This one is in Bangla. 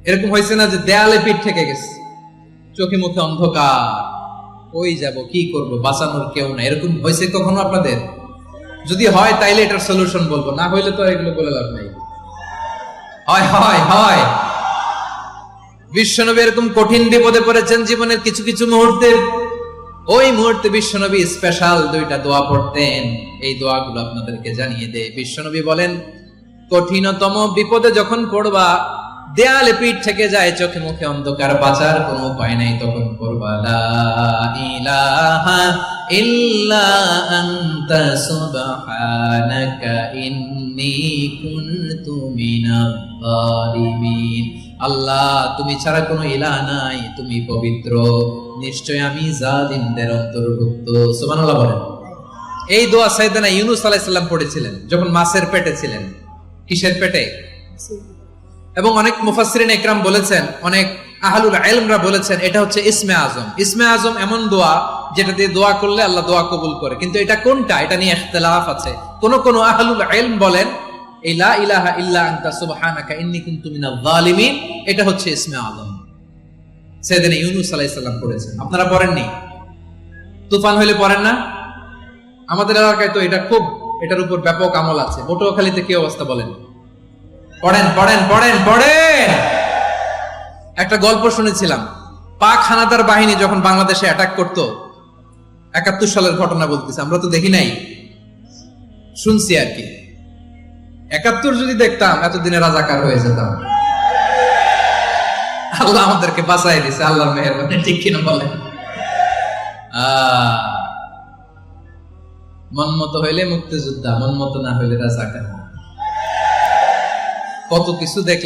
এরকম হয়েছে না যে দেয়ালে পিঠ থেকে গেছে, চোখে মুখে অন্ধকার, ওই যাব কি করব, বাঁচানোর কেউ না, এরকম হয়েছে কখনো আপনাদের? যদি হয় তাইলে এটার সলিউশন বলবো, না হইলে তো এগুলো বলে লাভ নাই। হয় হয় হয় বিশ্বনবী এরকম কঠিন বিপদে পড়েছেন জীবনের কিছু কিছু মুহূর্তে। ওই মুহূর্তে বিশ্বনবী স্পেশাল দুইটা দোয়া পড়তেন। এই দোয়াগুলো আপনাদেরকে জানিয়ে দেয়। বিশ্বনবী বলেন, কঠিনতম বিপদে যখন পড়বা, দেয়ালে পিঠ থেকে যায়, চোখে মুখে অন্ধকার, বাঁচার কোনো উপায় নাই, তখন পড়বা লা ইলাহা ইল্লা আনতা সুবহানাকা ইন্নী কুনতু মিনাজ জালিমিন। আল্লাহ, তুমি ছাড়া কোনো ইলাহ নাই, তুমি পবিত্র, নিশ্চয় আমি জালিমদের অন্তর্ভুক্ত। সুবহানাল্লাহ বলেন। এই দোয়া সাইয়েদনা ইউনূস আলাইহিস সালাম পড়েছিলেন যখন মাছের পেটে ছিলেন। কিসের পেটে? এবং অনেক মুফাসসিরিন ইকরাম বলেছেন, অনেক আহলুল ইলমরা বলেছেন, এটা হচ্ছে ইসমে আজম। ইসমে আজম এমন দোয়া যেটা দিয়ে দোয়া করলে আল্লাহ দোয়া কবুল করে, কিন্তু এটা কোনটা, এটা নিয়ে ইখতিলাফ আছে। কোন কোন আহলুল ইলম বলেন এই লা ইলাহা ইল্লা আনতা সুবহানাকা ইন্নী কুনতু মিনাজ জালিমিন, এটা হচ্ছে ইসমে আজম। সাইয়েদনা ইউনূস আলাইহিস সালাম পড়েছেন। আপনারা পড়েননি? তুফান হইলে পড়েন না? আমাদের এলাকায় তো এটা খুব, এটার উপর ব্যাপক আমল আছে। পটুয়াখালীতে কি অবস্থা বলেন? পড়েন পড়েন পড়েন পড়েন। একটা গল্প শুনেছিলাম, পাক হানাদার বাহিনী যখন বাংলাদেশে অ্যাটাক করত, ৭১ সালের ঘটনা বলতেছে, আমরা তো দেখি নাই, শুনছি আর কি। ৭১ যদি দেখতাম এতদিনে রাজাকার হয়ে যেতাম। আল্লাহ আমাদেরকে বাঁচাই দিছে, আল্লাহর মেহেরবানি, ঠিক কিনা বলেন? মন মতো হইলে মুক্তিযোদ্ধা, মন মতো না হইলে রাজাকার। কত কিছু দেখলাম।